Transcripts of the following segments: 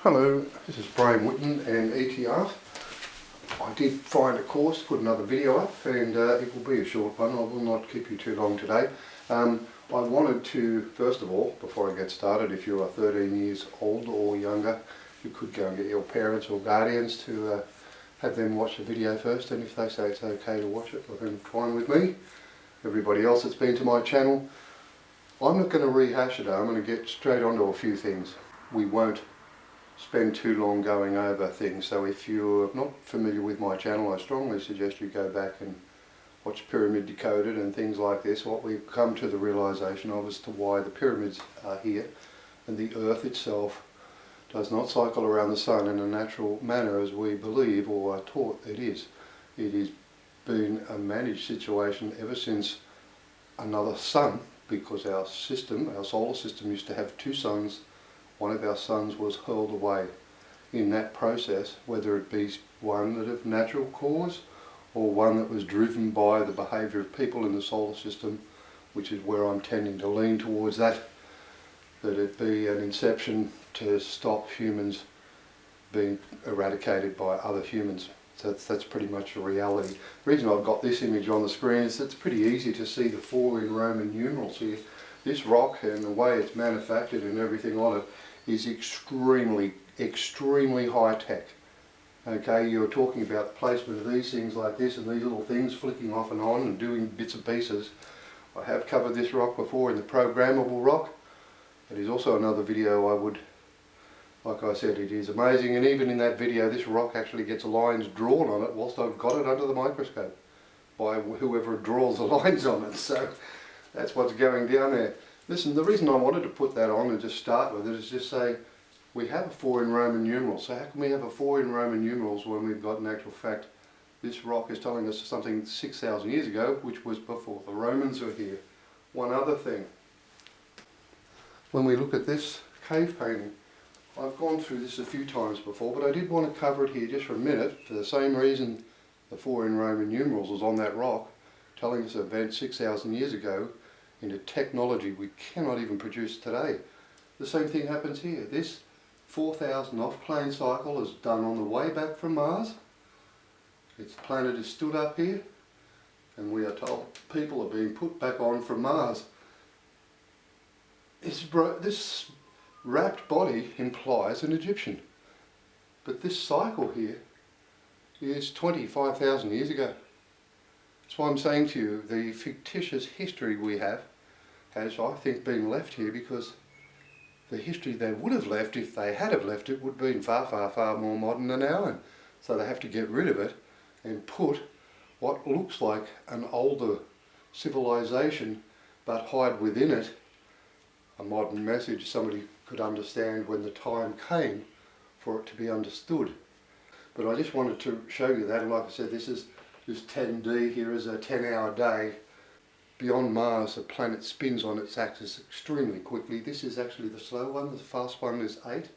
Hello, this is Brian Whitten and ETR. I did find a course to put another video up, and it will be a short one. I will not keep you too long today. I wanted to, first of all, before I get started, if you are 13 years old or younger, you could go and get your parents or guardians to have them watch the video first, and if they say it's okay to watch it, well then fine with me. Everybody else that's been to my channel, I'm not going to rehash it. I'm going to get straight onto a few things. We won't spend too long going over things, so if you're not familiar with my channel, I strongly suggest you go back and watch Pyramid Decoded and things like this. What we've come to the realization of as to why the pyramids are here and the earth itself does not cycle around the sun in a natural manner as we believe or are taught it is. It has been a managed situation ever since another sun, because our system, our solar system, used to have two suns. One of our suns was hurled away. In that process, whether it be one that of natural cause or one that was driven by the behaviour of people in the solar system, which is where I'm tending to lean towards that it be an inception to stop humans being eradicated by other humans. So that's pretty much a reality. The reason I've got this image on the screen is it's pretty easy to see the 4 in Roman numerals here. This rock and the way it's manufactured and everything on it is extremely high tech. Okay, you're talking about the placement of these things like this and these little things flicking off and on and doing bits and pieces. I have covered this rock before in the programmable rock. It is also another video I would, like I said, it is amazing, and even in that video this rock actually gets lines drawn on it whilst I've got it under the microscope by whoever draws the lines on it. So that's what's going down there. Listen, the reason I wanted to put that on and just start with it is just say we have a 4 in Roman numerals. So how can we have a 4 in Roman numerals when we've got, in actual fact, this rock is telling us something 6,000 years ago, which was before the Romans were here. One other thing. When we look at this cave painting, I've gone through this a few times before, but I did want to cover it here just for a minute for the same reason the 4 in Roman numerals was on that rock, telling us an event 6,000 years ago into technology we cannot even produce today. The same thing happens here. This 4,000 off-plane cycle is done on the way back from Mars. Its planet is stood up here, and we are told people are being put back on from Mars. This wrapped body implies an Egyptian, but this cycle here is 25,000 years ago. That's why I'm saying to you, the fictitious history we have has, I think, been left here because the history they would have left, if they had have left it, would have been far more modern than our own. So they have to get rid of it and put what looks like an older civilization, but hide within it a modern message somebody could understand when the time came for it to be understood. But I just wanted to show you that, and like I said, this 10D here is a 10-hour day. Beyond Mars, the planet spins on its axis extremely quickly. This is actually the slow one. The fast one is 8,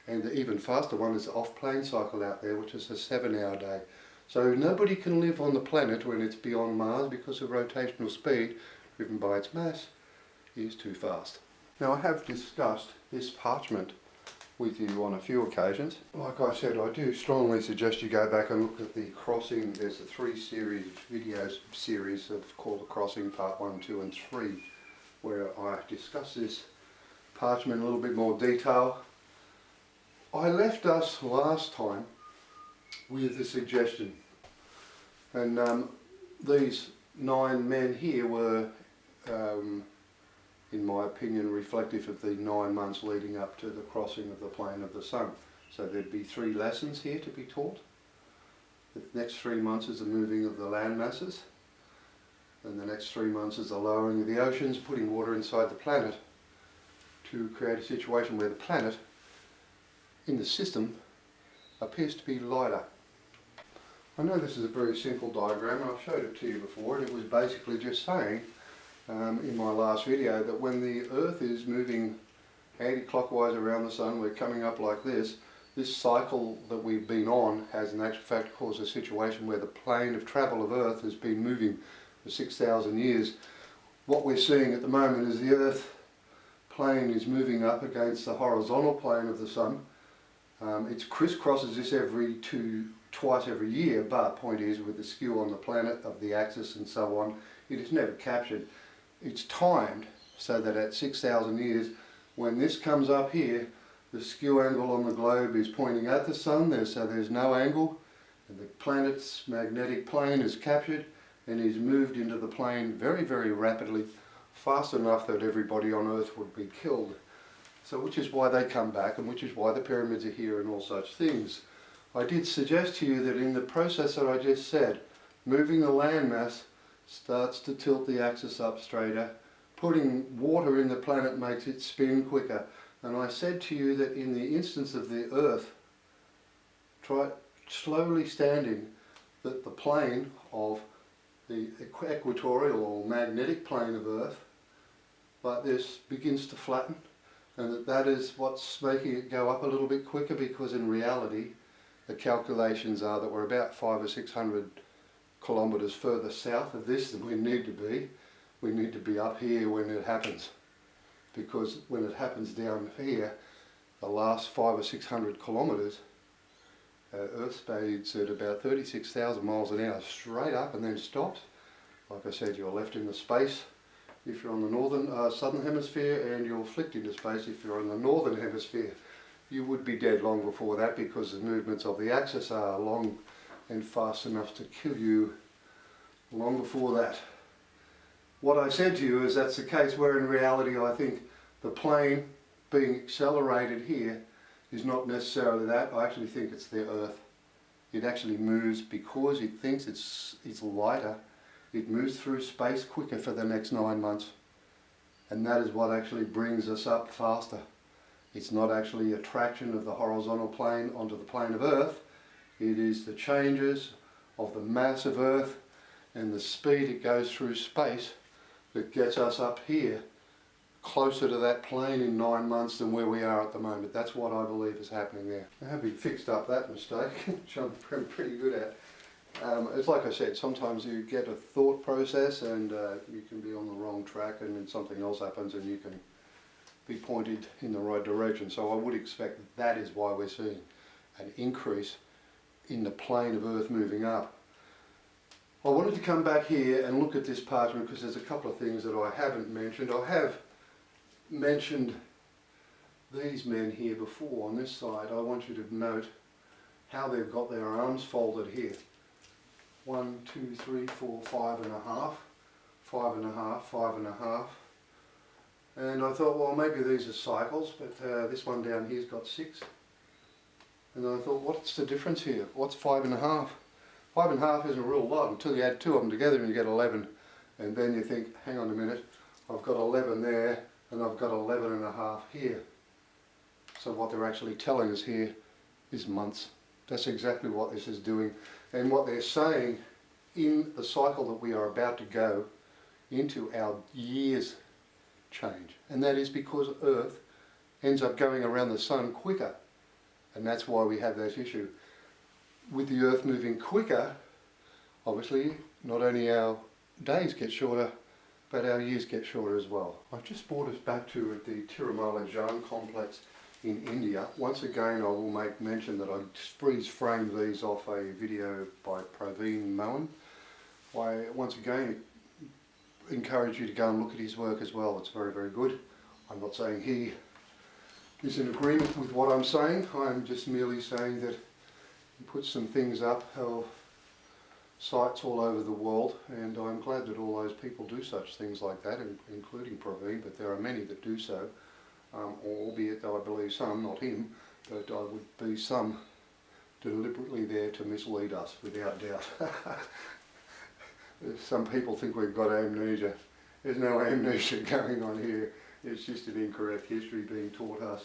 and the even faster one is the off-plane cycle out there, which is a 7-hour day. So nobody can live on the planet when it's beyond Mars because the rotational speed driven by its mass is too fast. Now, I have discussed this parchment with you on a few occasions. Like I said, I do strongly suggest you go back and look at the crossing. There's a 3 videos series of called The Crossing Part 1, 2 and 3, where I discuss this parchment in a little bit more detail. I left us last time with a suggestion, and these 9 men here were in my opinion, reflective of the 9 months leading up to the crossing of the plane of the sun. So there'd be 3 lessons here to be taught. The next 3 months is the moving of the land masses, and the next 3 months is the lowering of the oceans, putting water inside the planet to create a situation where the planet in the system appears to be lighter. I know this is a very simple diagram, and I've showed it to you before, and it was basically just saying in my last video that when the Earth is moving anti-clockwise around the sun, we're coming up like this. This cycle that we've been on has in actual fact caused a situation where the plane of travel of Earth has been moving for 6,000 years. What we're seeing at the moment is the Earth plane is moving up against the horizontal plane of the sun, It crisscrosses this twice every year, but point is, with the skew on the planet of the axis and so on, it is never captured. It's timed so that at 6,000 years, when this comes up here, the skew angle on the globe is pointing at the sun, so there's no angle, and the planet's magnetic plane is captured and is moved into the plane very, very rapidly, fast enough that everybody on Earth would be killed. So which is why they come back, and which is why the pyramids are here and all such things. I did suggest to you that in the process that I just said, moving the landmass starts to tilt the axis up straighter. Putting water in the planet makes it spin quicker. And I said to you that in the instance of the Earth, try slowly standing, that the plane of the equatorial or magnetic plane of Earth, like this, begins to flatten, and that is what's making it go up a little bit quicker, because in reality the calculations are that we're about 500 or 600 kilometres further south of this than we need to be. We need to be up here when it happens, because when it happens down here, the last 500 or 600 kilometres, Earth speeds at about 36,000 miles an hour straight up and then stops. Like I said, you're left into space if you're on the southern hemisphere, and you're flicked into space if you're on the northern hemisphere. You would be dead long before that, because the movements of the axis are long and fast enough to kill you long before that. What I said to you is that's the case, where in reality I think the plane being accelerated here is not necessarily that. I actually think it's the Earth. It actually moves because it thinks it's lighter. It moves through space quicker for the next 9 months. And that is what actually brings us up faster. It's not actually a traction of the horizontal plane onto the plane of Earth. It is the changes of the mass of Earth and the speed it goes through space that gets us up here closer to that plane in 9 months than where we are at the moment. That's what I believe is happening there. Having fixed up that mistake, which I'm pretty good at, it's like I said, sometimes you get a thought process and you can be on the wrong track, and then something else happens and you can be pointed in the right direction. So I would expect that is why we're seeing an increase in the plane of Earth moving up. I wanted to come back here and look at this parchment because there's a couple of things that I haven't mentioned. I have mentioned these men here before on this side. I want you to note how they've got their arms folded here. 1, 2, 3, 4, 5.5, 5.5, 5.5. And I thought, well, maybe these are cycles, but this one down here's got 6. And I thought, what's the difference here? What's 5.5? 5.5 isn't a real lot until you add 2 of them together and you get 11. And then you think, hang on a minute, I've got 11 there and I've got 11.5 here. So what they're actually telling us here is months. That's exactly what this is doing. And what they're saying in the cycle that we are about to go into, our years change. And that is because Earth ends up going around the sun quicker. And that's why we have that issue. With the Earth moving quicker, obviously not only our days get shorter, but our years get shorter as well. I've just brought us back to the Tirumala Jan complex in India. Once again, I will make mention that I freeze framed these off a video by Praveen Mohan. I once again encourage you to go and look at his work as well. It's very, very good. I'm not saying he is in agreement with what I'm saying. I'm just merely saying that he puts some things up of sites all over the world, and I'm glad that all those people do such things like that, including Praveen, but there are many that do so, albeit though I believe some, not him, but I would be some deliberately there to mislead us, without doubt. Some people think we've got amnesia. There's no amnesia going on here. It's just an incorrect history being taught us.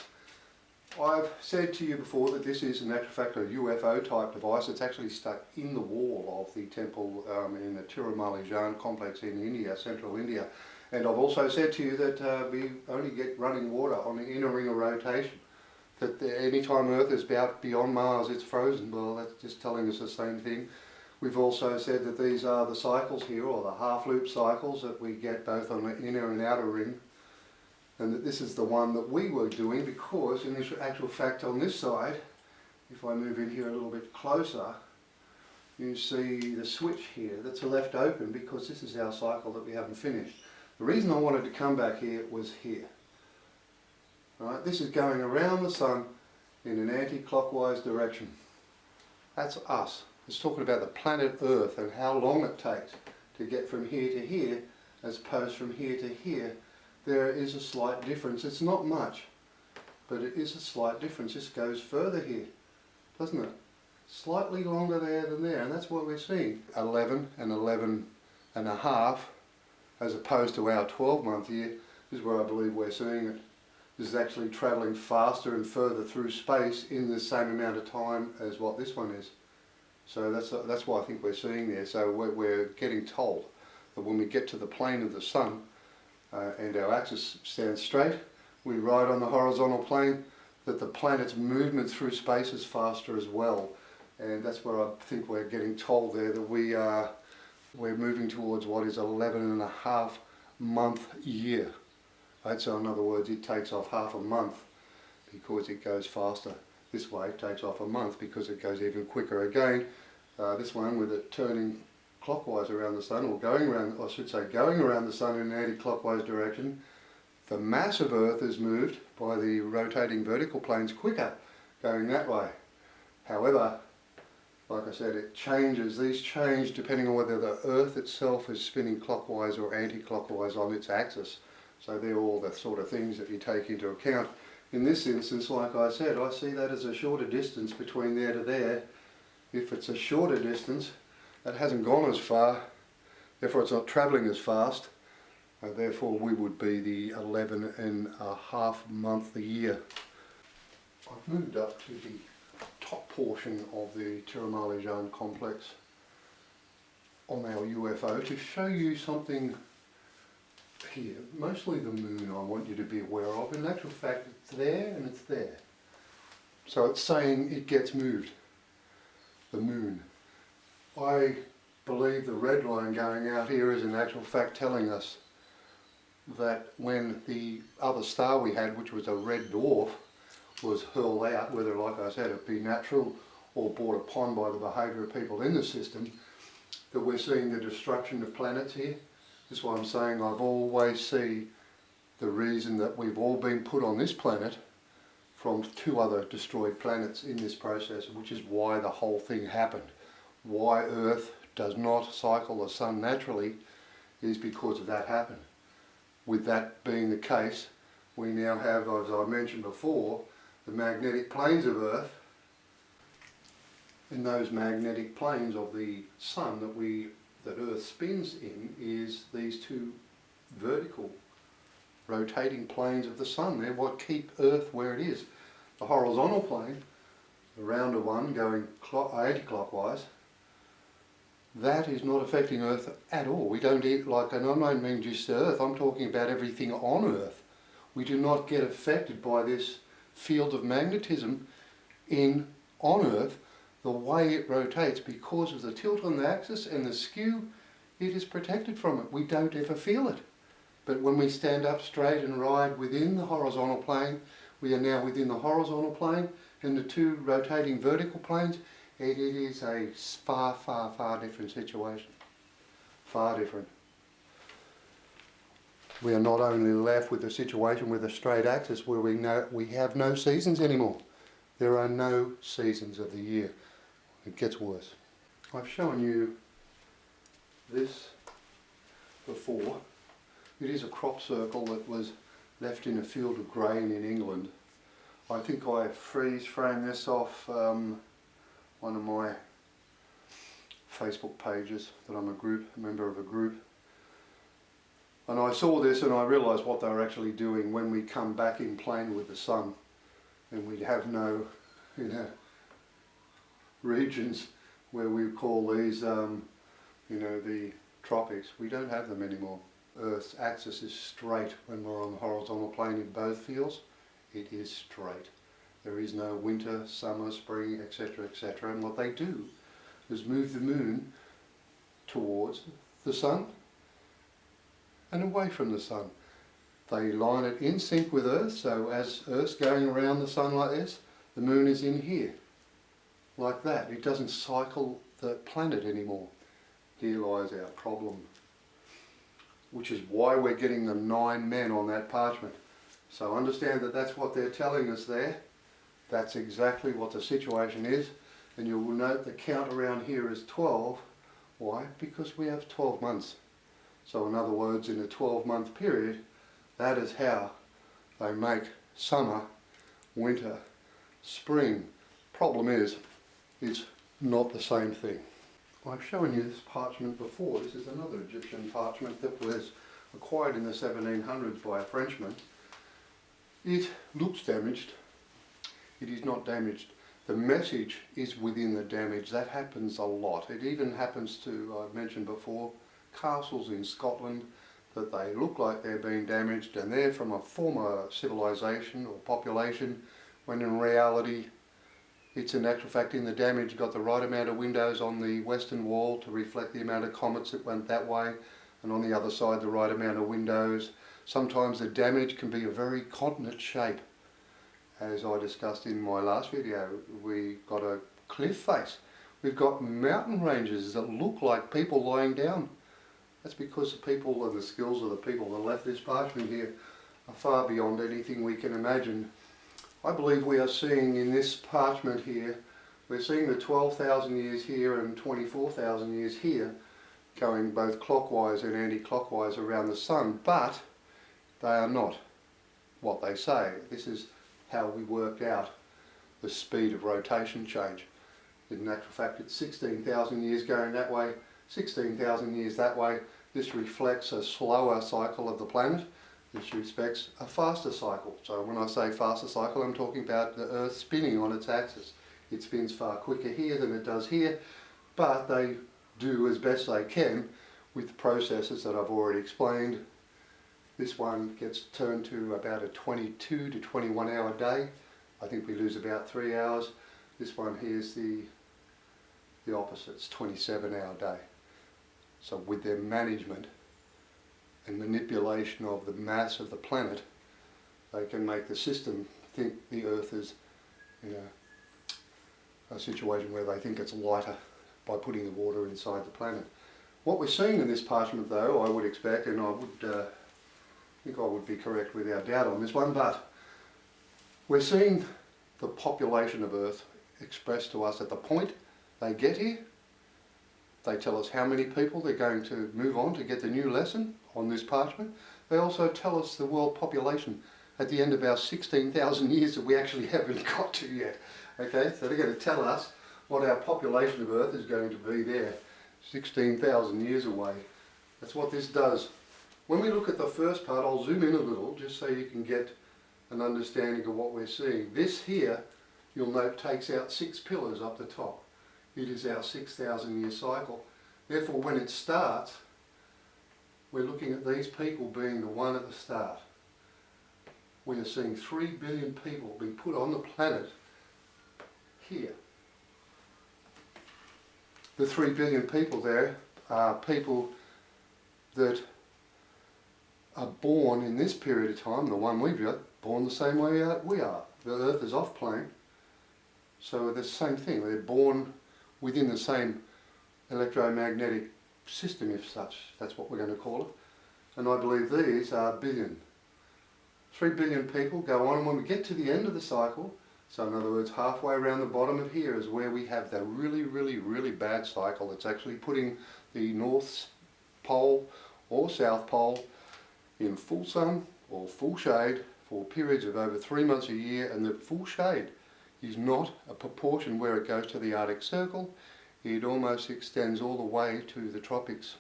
I've said to you before that this is in actual fact a UFO type device. It's actually stuck in the wall of the temple in the Tirumala Jan complex in India, central India. And I've also said to you that we only get running water on the inner ring of rotation. That any time Earth is beyond Mars, it's frozen. Well, that's just telling us the same thing. We've also said that these are the cycles here, or the half-loop cycles that we get both on the inner and outer ring. And that this is the one that we were doing because, in actual fact, on this side, if I move in here a little bit closer, you see the switch here that's left open because this is our cycle that we haven't finished. The reason I wanted to come back here was here. Right, this is going around the sun in an anti-clockwise direction. That's us. It's talking about the planet Earth and how long it takes to get from here to here as opposed from here to here. There is a slight difference. It's not much, but it is a slight difference. This goes further here, doesn't it? Slightly longer there than there, and that's what we're seeing. 11 and 11 and a half as opposed to our 12-month year is where I believe we're seeing it. This is actually travelling faster and further through space in the same amount of time as what this one is. So that's what I think we're seeing there. So we're getting told that when we get to the plane of the sun and our axis stands straight, we ride on the horizontal plane, that the planet's movement through space is faster as well. And that's where I think we're getting told there that we're moving towards what is 11 and a half month year. Right, so in other words, it takes off half a month because it goes faster. This way it takes off a month because it goes even quicker again. This one with it turning clockwise around the sun, or going around, I should say going around the sun in an anti-clockwise direction, the mass of Earth is moved by the rotating vertical planes quicker going that way. However, like I said, it changes. These change depending on whether the Earth itself is spinning clockwise or anti-clockwise on its axis. So they're all the sort of things that you take into account. In this instance, like I said, I see that as a shorter distance between there to there. If it's a shorter distance, that hasn't gone as far, therefore it's not travelling as fast, therefore we would be the 11 and a half month a year. I've moved up to the top portion of the Tirumali complex on our UFO to show you something here. Mostly the moon I want you to be aware of. In actual fact, it's there and it's there. So it's saying it gets moved. The moon. I believe the red line going out here is in actual fact telling us that when the other star we had, which was a red dwarf, was hurled out, whether, like I said, it be natural or brought upon by the behaviour of people in the system, that we're seeing the destruction of planets here. That's why I'm saying I've always seen the reason that we've all been put on this planet from two other destroyed planets in this process, which is why the whole thing happened. Why Earth does not cycle the sun naturally is because of that happened. With that being the case, we now have, as I mentioned before, the magnetic planes of Earth. And those magnetic planes of the sun that Earth spins in is these two vertical rotating planes of the sun. They're what keep Earth where it is. The horizontal plane, the rounder one going anti-clockwise, that is not affecting Earth at all. We don't eat like, and I don't mean just Earth, I'm talking about everything on Earth. We do not get affected by this field of magnetism on Earth. The way it rotates, because of the tilt on the axis and the skew, it is protected from it. We don't ever feel it. But when we stand up straight and ride within the horizontal plane, we are now within the horizontal plane and the two rotating vertical planes, it is a far, far, far different situation. Far different. We are not only left with a situation with a straight axis where we have no seasons anymore. There are no seasons of the year. It gets worse. I've shown you this before. It is a crop circle that was left in a field of grain in England. I think I freeze framed this off one of my Facebook pages that I'm a member of a group. And I saw this and I realised what they were actually doing when we come back in plane with the sun and we have no, regions where we call these, the tropics. We don't have them anymore. Earth's axis is straight when we're on the horizontal plane in both fields. It is straight. There is no winter, summer, spring, etc., etc. And what they do is move the moon towards the sun and away from the sun. They line it in sync with Earth, so as Earth's going around the sun like this, the moon is in here. like that. It doesn't cycle the planet anymore. Here lies our problem, which is why we're getting the 9 men on that parchment. So understand that that's what they're telling us there. That's exactly what the situation is. And you will note the count around here is 12. Why? Because we have 12 months. So in other words, in a 12-month period, that is how they make summer, winter, spring. Problem is, it's not the same thing. I've shown you this parchment before. This is another Egyptian parchment that was acquired in the 1700s by a Frenchman. It looks damaged. It is not damaged. The message is within the damage. That happens a lot. It even happens to, I've mentioned before, castles in Scotland, that they look like they're being damaged and they're from a former civilization or population, when in reality it's in actual fact in the damage got the right amount of windows on the western wall to reflect the amount of comets that went that way, and on the other side the right amount of windows. Sometimes the damage can be a very continent shape. As I discussed in my last video, we've got a cliff face. We've got mountain ranges that look like people lying down. That's because the people and the skills of the people that left this parchment here are far beyond anything we can imagine. I believe we are seeing in this parchment here, we're seeing the 12,000 years here and 24,000 years here, going both clockwise and anti-clockwise around the sun, but they are not what they say. This is how we worked out the speed of rotation change. In actual fact, it's 16,000 years going that way, 16,000 years that way. This reflects a slower cycle of the planet. This respects a faster cycle. So when I say faster cycle, I'm talking about the Earth spinning on its axis. It spins far quicker here than it does here, but they do as best they can with the processes that I've already explained. This one gets turned to about a 22 to 21 hour day. I think we lose about 3 hours. This one here is the opposite, it's 27 hour day. So with their management and manipulation of the mass of the planet, they can make the system think the Earth is in a situation where they think it's lighter by putting the water inside the planet. What we're seeing in this parchment though, I would expect, and I would think I would be correct without doubt on this one, but we're seeing the population of Earth expressed to us at the point they get here. They tell us how many people they're going to move on to get the new lesson on this parchment. They also tell us the world population at the end of our 16,000 years that we actually haven't got to yet. Okay, so they're going to tell us what our population of Earth is going to be there, 16,000 years away. That's what this does. When we look at the first part, I'll zoom in a little just so you can get an understanding of what we're seeing. This here, you'll note, takes out 6 pillars up the top. It is our 6,000 year cycle. Therefore, when it starts, we're looking at these people being the one at the start. We are seeing 3 billion people be put on the planet here. The 3 billion people there are people that are born in this period of time, the one we've got, born the same way we are. The Earth is off plane, so the same thing. They're born within the same electromagnetic system, if such, that's what we're going to call it. And I believe these are billion. 3 billion people go on, and when we get to the end of the cycle, so in other words halfway around the bottom of here is where we have the really bad cycle that's actually putting the North Pole or South Pole in full sun or full shade for periods of over 3 months a year, and the full shade is not a proportion where it goes to the Arctic Circle. It almost extends all the way to the tropics.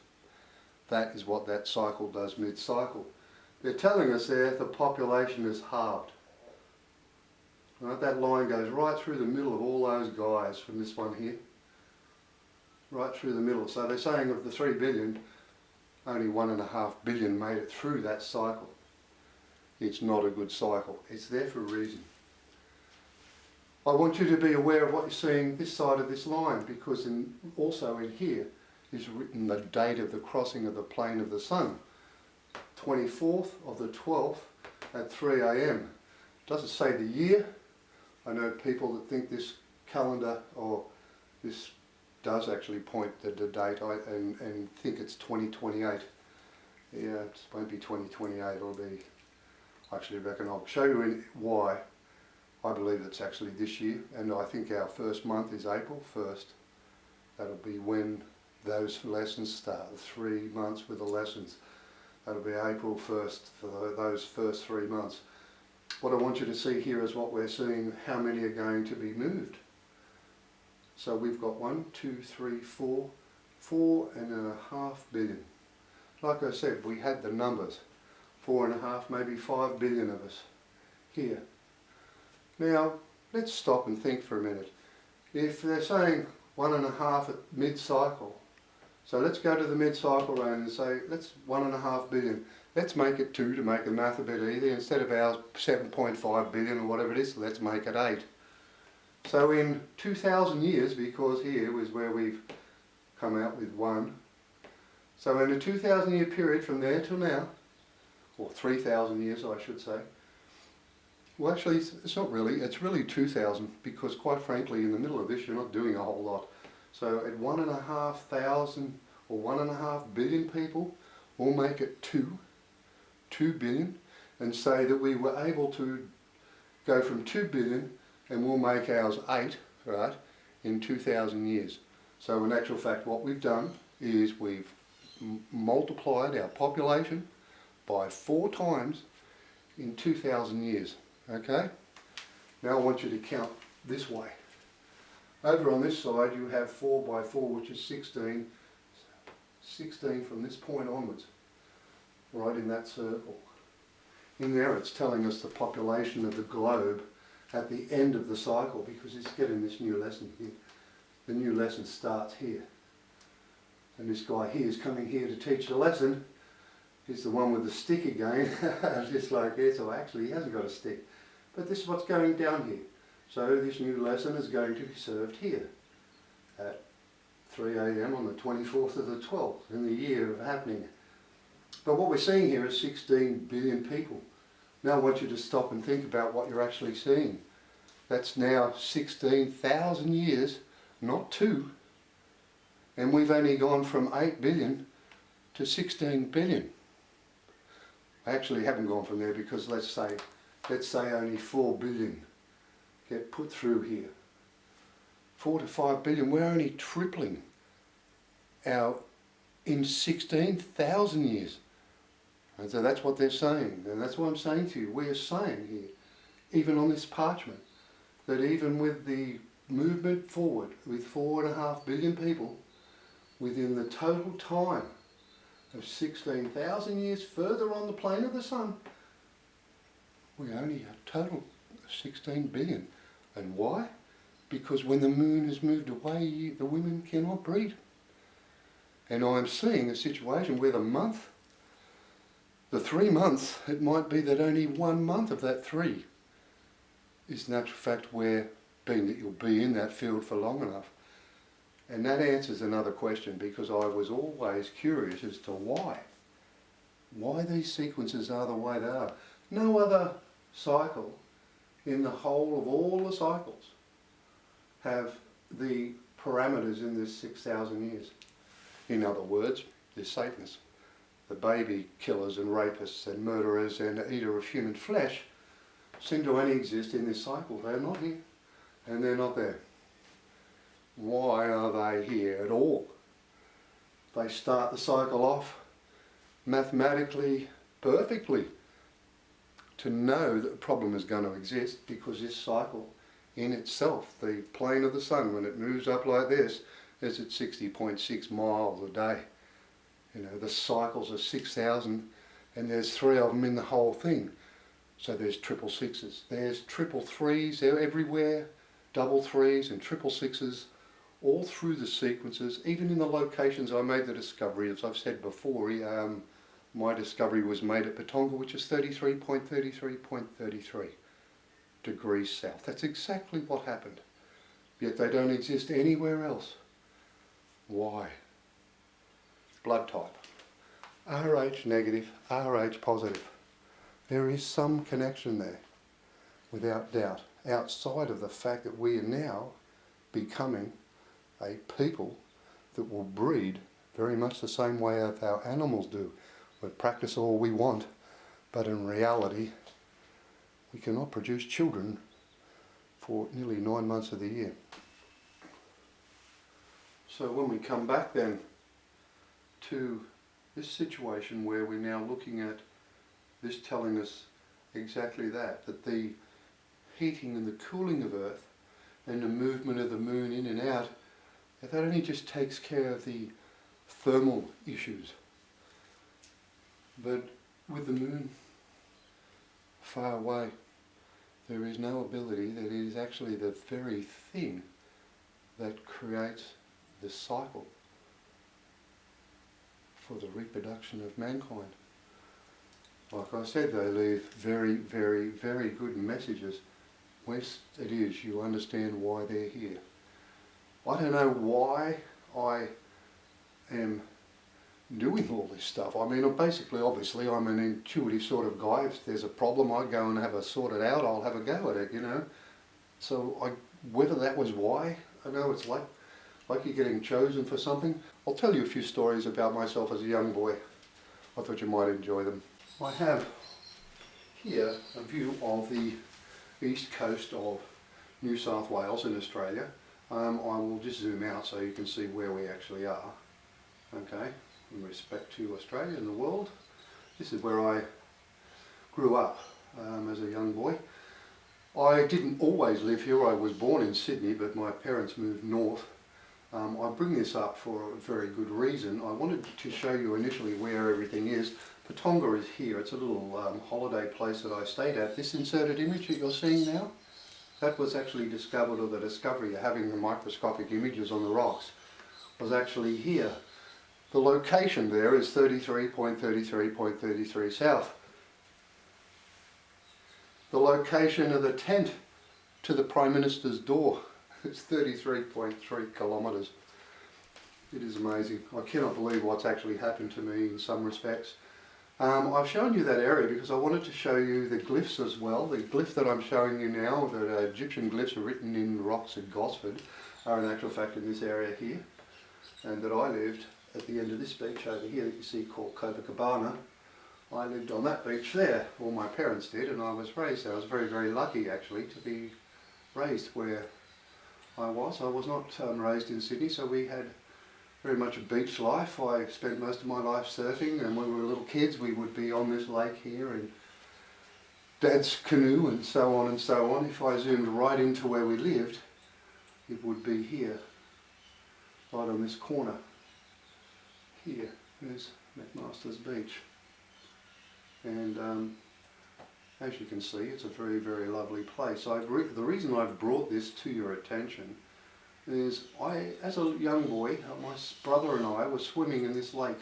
That is what that cycle does mid-cycle. They're telling us there the population is halved. Right, that line goes right through the middle of all those guys from this one here. Right through the middle. So they're saying of the 3 billion, only 1.5 billion made it through that cycle. It's not a good cycle. It's there for a reason. I want you to be aware of what you're seeing this side of this line, because also in here is written the date of the crossing of the plane of the sun. 24th of the 12th at 3 AM. Doesn't say the year. I know people that think this calendar, or this does actually point the date, and think it's 2028. Yeah, it won't be 2028, it'll be, I actually reckon I'll show you why I believe it's actually this year, and I think our first month is April 1st. That'll be when those lessons start, the 3 months with the lessons. That'll be April 1st for those first 3 months. What I want you to see here is what we're seeing, how many are going to be moved. So we've got 1, 2, 3, 4, 4.5 billion. Like I said, we had the numbers, 4.5, maybe 5 billion of us here. Now, let's stop and think for a minute. If they're saying 1.5 at mid-cycle, so let's go to the mid-cycle range and say, let's 1.5 billion. Let's make it 2 to make the math a bit easier. Instead of our 7.5 billion or whatever it is, let's make it 8. So in 2,000 years, because here is where we've come out with 1. So in a 2,000 year period from there till now, or 3,000 years I should say, well actually it's not really, it's really 2,000, because quite frankly in the middle of this you're not doing a whole lot. So at 1,500 or 1.5 billion people, we'll make it 2 billion, and say that we were able to go from 2 billion and we'll make ours 8, right, in 2,000 years. So in actual fact what we've done is we've multiplied our population by 4 times in 2,000 years. Okay? Now I want you to count this way. Over on this side you have 4 by 4, which is 16. 16 from this point onwards, right in that circle. In there it's telling us the population of the globe at the end of the cycle, because it's getting this new lesson here. The new lesson starts here. And this guy here is coming here to teach the lesson. He's the one with the stick again, just like this. So actually he hasn't got a stick. But this is what's going down here. So this new lesson is going to be served here at 3 AM on the 24th of the 12th in the year of happening. But what we're seeing here is 16 billion people. Now I want you to stop and think about what you're actually seeing. That's now 16,000 years, not 2. And we've only gone from 8 billion to 16 billion. I actually haven't gone from there, because let's say only 4 billion get put through here. 4 to 5 billion, we're only tripling our in 16,000 years. And so that's what they're saying, and that's what I'm saying to you. We're saying here, even on this parchment, that even with the movement forward with 4.5 billion people, within the total time of 16,000 years further on the plane of the sun, we only have a total of 16 billion. And why? Because when the moon has moved away, the women cannot breed. And I'm seeing a situation where the 3 months, it might be that only 1 month of that 3 is in actual fact where, being that you'll be in that field for long enough. And that answers another question, because I was always curious as to why these sequences are the way they are. No other cycle in the whole of all the cycles have the parameters in this 6,000 years. In other words, the Satanists, the baby killers and rapists and murderers and eater of human flesh, seem to only exist in this cycle. They're not here and they're not there. Why are they here at all? They start the cycle off mathematically perfectly to know that a problem is going to exist, because this cycle in itself, the plane of the sun, when it moves up like this, is at 60.6 miles a day. You know, the cycles are 6,000 and there's 3 of them in the whole thing. So there's 666s, there's 333s, they're everywhere, 333s and 666s, all through the sequences, even in the locations I made the discovery. As I've said before, my discovery was made at Patonga, which is 33.33.33 degrees south. That's exactly what happened. Yet they don't exist anywhere else. Why? Blood type. RH negative, RH positive. There is some connection there, without doubt, outside of the fact that we are now becoming a people that will breed very much the same way as our animals do. We practice all we want, but in reality we cannot produce children for nearly 9 months of the year. So when we come back then to this situation where we're now looking at this telling us exactly that the heating and the cooling of Earth and the movement of the moon in and out, that only just takes care of the thermal issues. But with the moon far away, there is no ability, that is actually the very thing that creates the cycle for the reproduction of mankind. Like I said, they leave very, very, very good messages. Once it is, you understand why they're here. I don't know why I am doing all this stuff. I mean, basically, obviously, I'm an intuitive sort of guy. If there's a problem, I go and have a sort it out. I'll have a go at it, you know. So whether that was why, I know it's like you're getting chosen for something. I'll tell you a few stories about myself as a young boy. I thought you might enjoy them. I have here a view of the east coast of New South Wales in Australia. I will just zoom out so you can see where we actually are. Okay, in respect to Australia and the world. This is where I grew up as a young boy. I didn't always live here. I was born in Sydney, but my parents moved north. I bring this up for a very good reason. I wanted to show you initially where everything is. Patonga is here. It's a little holiday place that I stayed at. This inserted image that you're seeing now, that was actually discovered, or the discovery of having the microscopic images on the rocks was actually here. The location there is 33.33.33 south. The location of the tent to the Prime Minister's door is 33.3 kilometres. It is amazing. I cannot believe what's actually happened to me in some respects. I've shown you that area because I wanted to show you the glyphs as well. The glyph that I'm showing you now, the Egyptian glyphs are written in rocks at Gosford, are in actual fact in this area here. And that I lived at the end of this beach over here that you see called Copacabana. I lived on that beach there, or my parents did, and I was raised there. I was very, very lucky actually to be raised where I was. I was not raised in Sydney, so we had very much a beach life. I spent most of my life surfing, and when we were little kids we would be on this lake here in Dad's canoe and so on and so on. If I zoomed right into where we lived, it would be here, right on this corner. Here is McMaster's Beach, and as you can see, it's a very, very lovely place. The reason I've brought this to your attention is as a young boy, my brother and I were swimming in this lake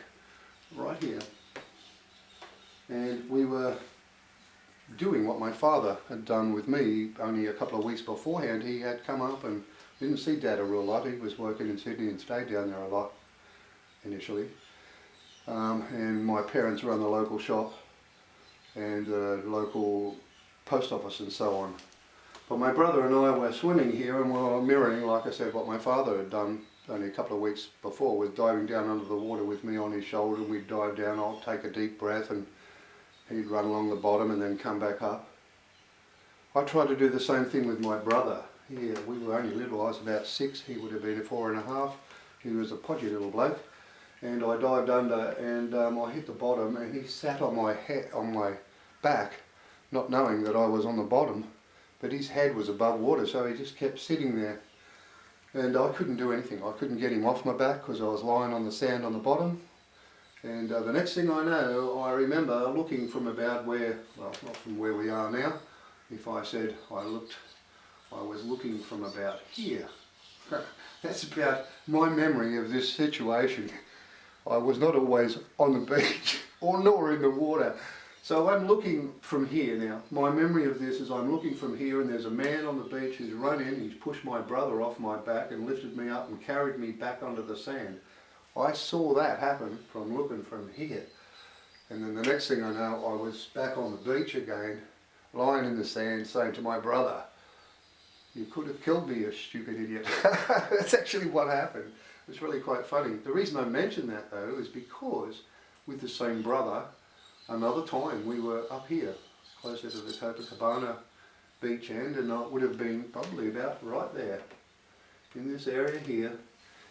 right here, and we were doing what my father had done with me only a couple of weeks beforehand. He had come up and didn't see Dad a real lot. He was working in Sydney and stayed down there a lot initially, and my parents run the local shop and the local post office and so on. But my brother and I were swimming here, and we were mirroring, like I said, what my father had done only a couple of weeks before, with diving down under the water with me on his shoulder. We'd dive down, I'll take a deep breath, and he'd run along the bottom and then come back up. I tried to do the same thing with my brother. Here, we were only little. I was about 6, he would have been 4.5. He was a podgy little bloke. And I dived under, and I hit the bottom, and he sat on my back, not knowing that I was on the bottom. But his head was above water, so he just kept sitting there. And I couldn't do anything. I couldn't get him off my back because I was lying on the sand on the bottom. And the next thing I know, I remember looking from about where, well, not from where we are now. If I said I was looking from about here. That's about my memory of this situation. I was not always on the beach or nor in the water. So I'm looking from here now. My memory of this is I'm looking from here, and there's a man on the beach who's run in, he's pushed my brother off my back and lifted me up and carried me back onto the sand. I saw that happen from looking from here. And then the next thing I know, I was back on the beach again, lying in the sand, saying to my brother, You could have killed me, you stupid idiot. That's actually what happened. It's really quite funny. The reason I mention that though is because with the same brother, another time we were up here, closer to the Copacabana beach end, and it would have been probably about right there, in this area here,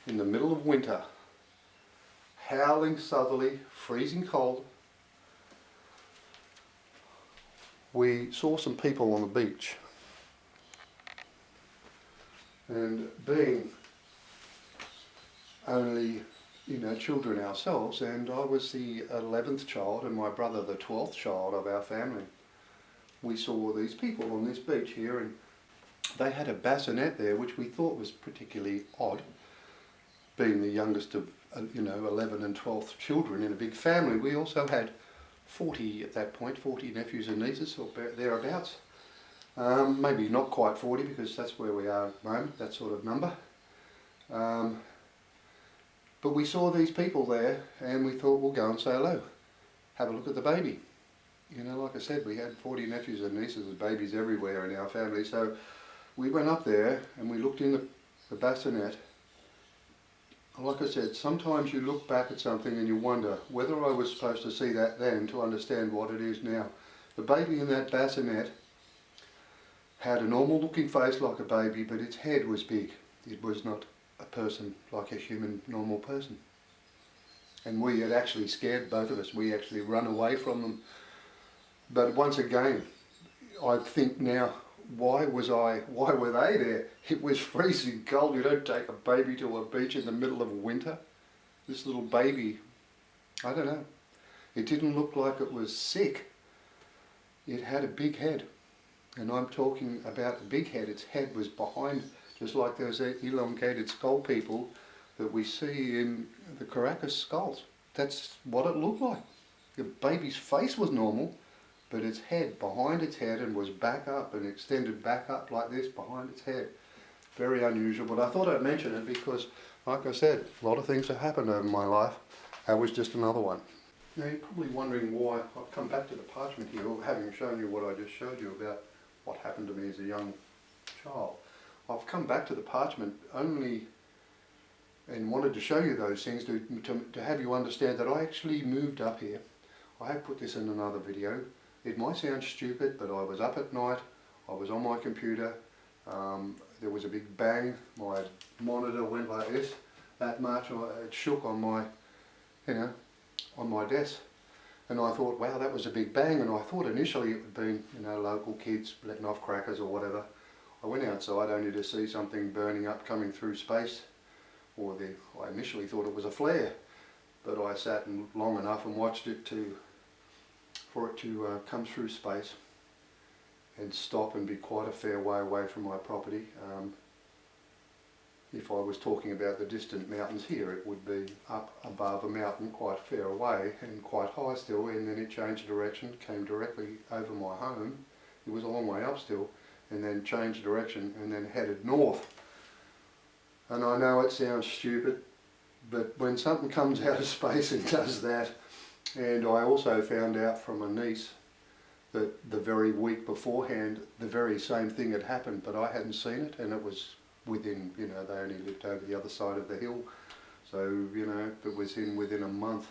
in the middle of winter. Howling southerly, freezing cold. We saw some people on the beach. And being only, children ourselves, and I was the 11th child and my brother the 12th child of our family, we saw these people on this beach here, and they had a bassinet there which we thought was particularly odd, being the youngest of 11 and 12th children in a big family. We also had 40 at that point, 40 nephews and nieces or thereabouts. Maybe not quite 40 because that's where we are at the moment, that sort of number. But we saw these people there and we thought we'll go and say hello, have a look at the baby. Like I said, we had 40 nephews and nieces and babies everywhere in our family, so we went up there and we looked in the bassinet. Like I said, sometimes you look back at something and you wonder whether I was supposed to see that then to understand what it is now. The baby in that bassinet had a normal looking face like a baby, but its head was big. It was not a person like a human normal person. And we had actually scared both of us. We actually run away from them. But once again, I think now, why were they there? It was freezing cold. You don't take a baby to a beach in the middle of winter. This little baby, I don't know. It didn't look like it was sick. It had a big head. And I'm talking about a big head. Its head was behind, just like those elongated skull people that we see in the Caracas skulls. That's what it looked like. The baby's face was normal, but its head, behind its head, and was back up and extended back up like this behind its head. Very unusual, but I thought I'd mention it because, like I said, a lot of things have happened over my life. That was just another one. Now you're probably wondering why I've come back to the parchment here, having shown you what I just showed you about what happened to me as a young child. I've come back to the parchment only and wanted to show you those things to have you understand that I actually moved up here. I have put this in another video. It might sound stupid, but I was up at night, I was on my computer, there was a big bang, my monitor went like this, that much, it shook on my, on my desk. And I thought, wow, that was a big bang, and I thought initially it would be, local kids letting off crackers or whatever. I went outside only to see something burning up coming through space, I initially thought it was a flare, but I sat long enough and watched it for it to come through space and stop and be quite a fair way away from my property. If I was talking about the distant mountains here, it would be up above a mountain quite fair away and quite high still, and then it changed direction, came directly over my home. It was a long way up still, and then changed direction and then headed north. And I know it sounds stupid, but when something comes out of space and does that, and I also found out from a niece that the very week beforehand the very same thing had happened, but I hadn't seen it, and it was within, they only lived over the other side of the hill, so it was within a month.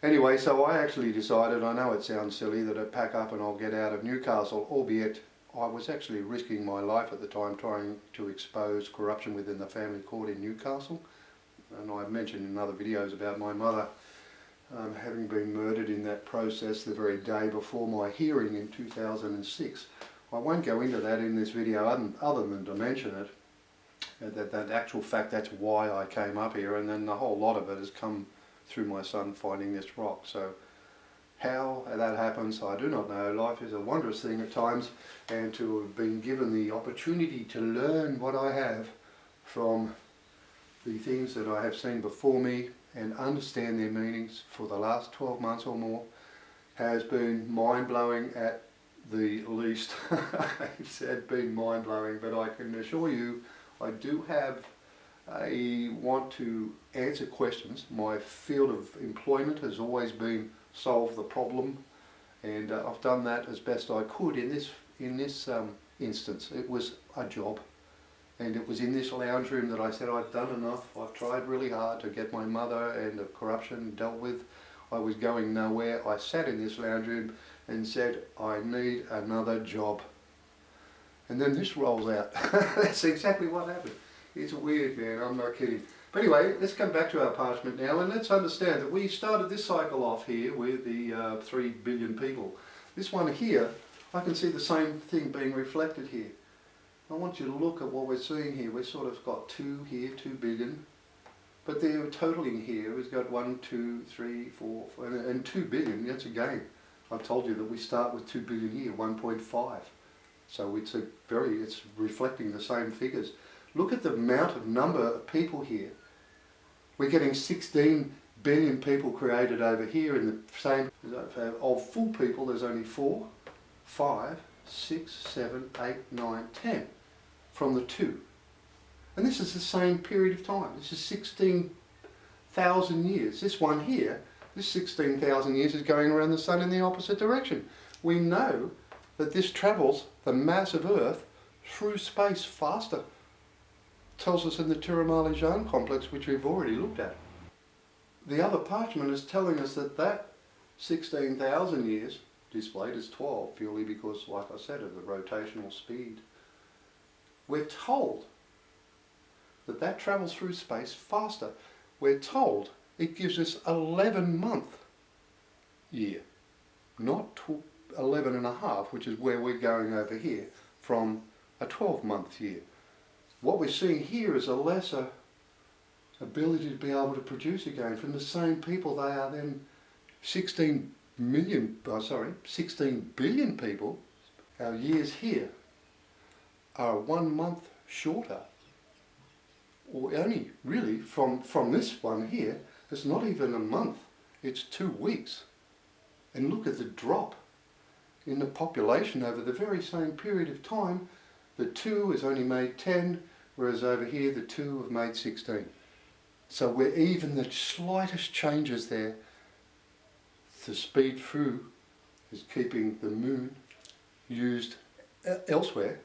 Anyway, so I actually decided, I know it sounds silly, that I'd pack up and I'll get out of Newcastle, albeit I was actually risking my life at the time trying to expose corruption within the family court in Newcastle. And I've mentioned in other videos about my mother having been murdered in that process the very day before my hearing in 2006. I won't go into that in this video other than to mention it. That actual fact, that's why I came up here, and then the whole lot of it has come through my son finding this rock. So how that happens, I do not know. Life is a wondrous thing at times, and to have been given the opportunity to learn what I have from the things that I have seen before me and understand their meanings for the last 12 months or more has been mind-blowing at the least. It's been mind-blowing, but I can assure you I do want to answer questions. My field of employment has always been solve the problem, and I've done that as best I could in this instance. It was a job. And it was in this lounge room that I said I'd done enough. I've tried really hard to get my mother and the corruption dealt with. I was going nowhere. I sat in this lounge room and said, I need another job. And then this rolls out. That's exactly what happened. It's weird, man, I'm not kidding. But anyway, let's come back to our parchment now, and let's understand that we started this cycle off here with the 3 billion people. This one here, I can see the same thing being reflected here. I want you to look at what we're seeing here. We've sort of got 2 here, 2 billion. But the totaling here has got 1, 2, 3, 4, and 2 billion. That's again, I've told you that we start with 2 billion here, 1.5. So it's reflecting the same figures. Look at the amount of number of people here. We're getting 16 billion people created over here in the same, of full people there's only 4, 5, 6, 7, 8, 9, 10 from the 2. And this is the same period of time. This is 16,000 years. This one here, this 16,000 years is going around the sun in the opposite direction. We know that this travels the mass of Earth through space faster. Tells us in the Tirumali-Jean complex, which we've already looked at. The other parchment is telling us that 16,000 years displayed as 12, purely because, like I said, of the rotational speed. We're told that travels through space faster. We're told it gives us 11-month year, not 11 and a half, which is where we're going over here, from a 12-month year. What we're seeing here is a lesser ability to be able to produce again from the same people. They are then 16 billion people. Our years here are 1 month shorter, or only really from this one here, it's not even a month, it's 2 weeks. And look at the drop in the population over the very same period of time. The 2 has only made 10, whereas over here the 2 have made 16. So we're even the slightest changes there. The speed through is keeping the moon used elsewhere,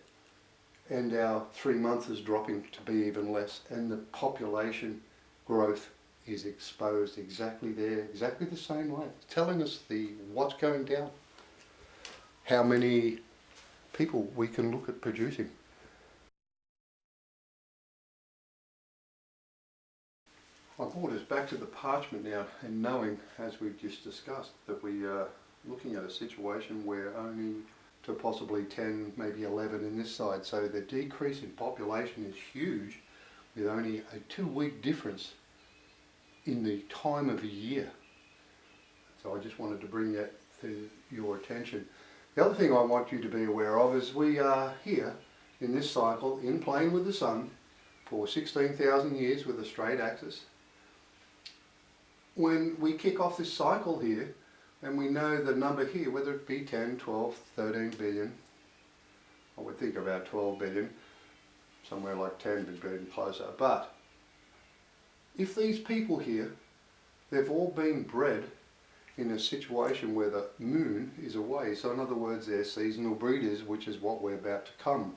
and our 3 months is dropping to be even less, and the population growth is exposed exactly there, exactly the same way, telling us what's going down, how many people we can look at producing. I brought us back to the parchment now, and knowing, as we've just discussed, that we are looking at a situation where only to possibly 10, maybe 11 in this side, so the decrease in population is huge, with only a 2-week difference in the time of a year. So I just wanted to bring that to your attention. The other thing I want you to be aware of is we are here in this cycle in plane with the sun for 16,000 years with a straight axis. When we kick off this cycle here, and we know the number here, whether it be 10, 12, 13 billion, I would think about 12 billion, somewhere like 10 would be closer. But if these people here, they've all been bred in a situation where the moon is away, so in other words they're seasonal breeders, which is what we're about to come.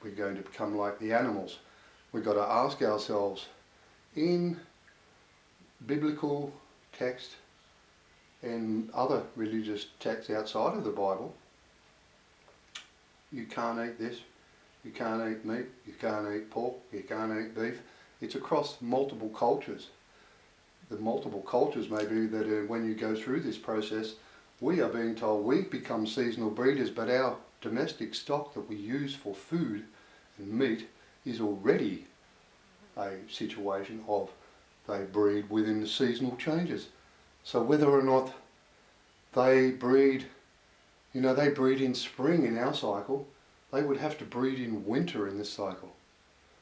We're going to become like the animals. We've got to ask ourselves, in biblical text and other religious texts outside of the Bible, you can't eat this, you can't eat meat, you can't eat pork, you can't eat beef. It's across multiple cultures. The multiple cultures may be that when you go through this process, we are being told we become seasonal breeders, but our domestic stock that we use for food and meat is already a situation of they breed within the seasonal changes. So whether or not they breed, they breed in spring in our cycle, they would have to breed in winter in this cycle.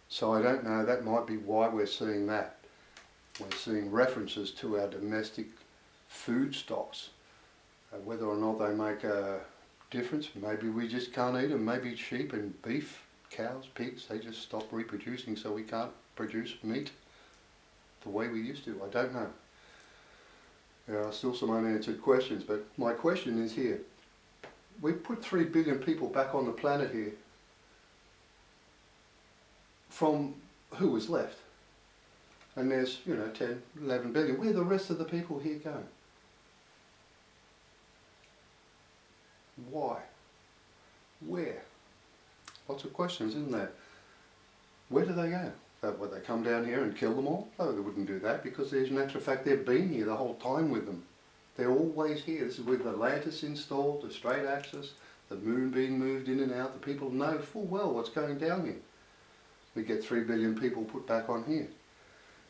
So I don't know, that might be why we're seeing that. We're seeing references to our domestic food stocks. Whether or not they make a difference, maybe we just can't eat them. Maybe sheep and beef, cows, pigs, they just stop reproducing, so we can't produce meat the way we used to. I don't know. There are still some unanswered questions, but my question is here. we put 3 billion people back on the planet here from who was left. And there's, 10, 11 billion. Where are the rest of the people here going? Why? Where? Lots of questions, isn't there? Where do they go? Would they come down here and kill them all? No, they wouldn't do that, because there's an actual fact they've been here the whole time with them. They're always here. This is with Atlantis installed, the straight axis, the moon being moved in and out. The people know full well what's going down here. We get 3 billion people put back on here.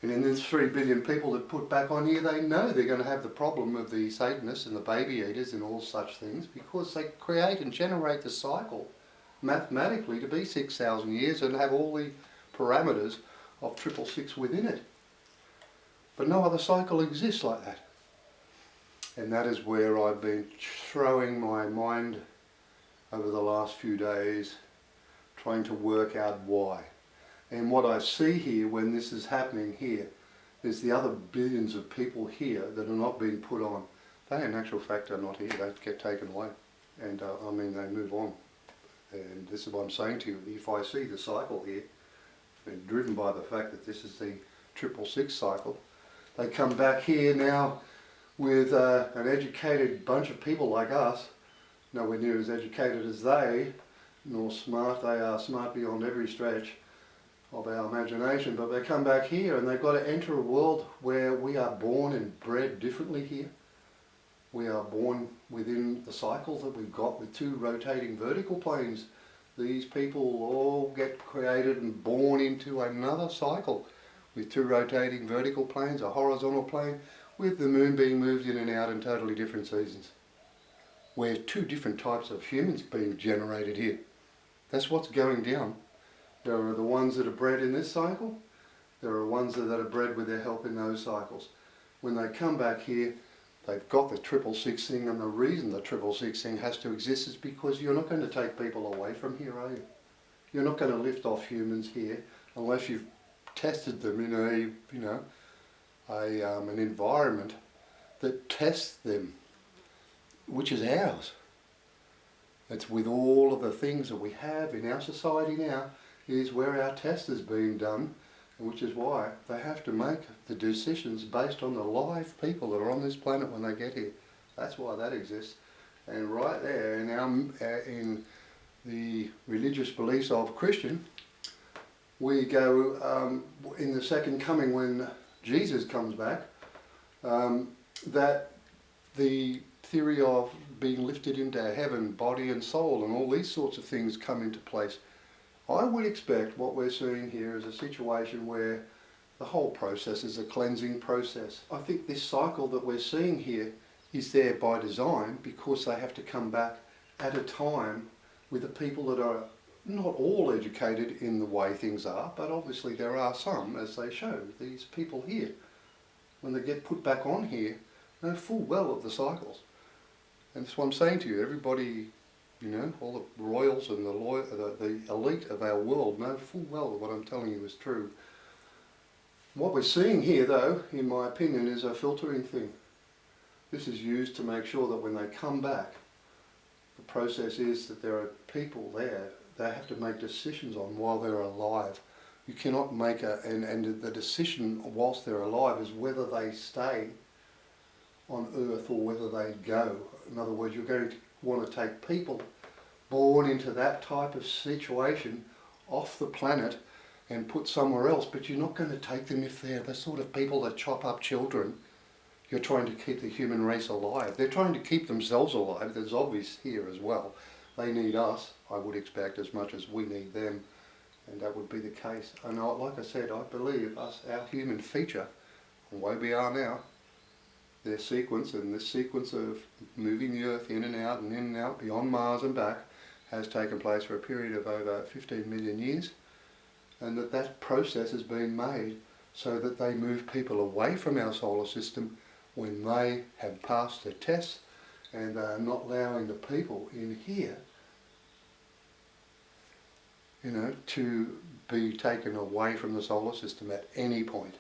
And then there's 3 billion people that put back on here, they know they're going to have the problem of the Satanists and the baby eaters and all such things, because they create and generate the cycle mathematically to be 6,000 years and have all the parameters of 666 within it. But no other cycle exists like that. And that is where I've been throwing my mind over the last few days, trying to work out why. And what I see here when this is happening here is the other billions of people here that are not being put on. They in actual fact are not here, they get taken away. And they move on. And this is what I'm saying to you, if I see the cycle here, and driven by the fact that this is the 666 cycle, they come back here now with an educated bunch of people like us, nowhere near as educated as they, nor smart. They are smart beyond every stretch of our imagination, but they come back here and they've got to enter a world where we are born and bred differently here. We are born within the cycle that we've got with 2 rotating vertical planes. These people all get created and born into another cycle with 2 rotating vertical planes, a horizontal plane, with the moon being moved in and out in totally different seasons. Where 2 different types of humans being generated here. That's what's going down. There are the ones that are bred in this cycle. There are ones that are bred with their help in those cycles. When they come back here, they've got the 666 thing, and the reason the 666 thing has to exist is because you're not going to take people away from here, are you? You're not going to lift off humans here unless you've tested them in an environment that tests them, which is ours. It's with all of the things that we have in our society now, is where our test is being done, which is why they have to make the decisions based on the live people that are on this planet when they get here. That's why that exists. And right there in the religious beliefs of Christian, we go in the second coming when Jesus comes back, that the theory of being lifted into heaven, body and soul, and all these sorts of things come into place. I would expect what we're seeing here is a situation where the whole process is a cleansing process. I think this cycle that we're seeing here is there by design, because they have to come back at a time with the people that are not all educated in the way things are, but obviously there are some, as they show, these people here. When they get put back on here, know full well of the cycles. And that's what I'm saying to you, everybody, all the royals and the elite of our world know full well that what I'm telling you is true. What we're seeing here, though, in my opinion, is a filtering thing. This is used to make sure that when they come back, the process is that there are people there they have to make decisions on while they're alive. You cannot make and the decision whilst they're alive is whether they stay on Earth or whether they go. In other words, you're going to want to take people born into that type of situation off the planet and put somewhere else, but you're not going to take them if they're the sort of people that chop up children. You're trying to keep the human race alive. They're trying to keep themselves alive. There's obvious here as well. They need us, I would expect, as much as we need them, and that would be the case. And like I said, I believe our human feature, and where we are now, their sequence, and this sequence of moving the Earth in and out, beyond Mars and back, has taken place for a period of over 15 million years, and that process has been made so that they move people away from our solar system when they have passed the tests and are not allowing the people in here, to be taken away from the solar system at any point.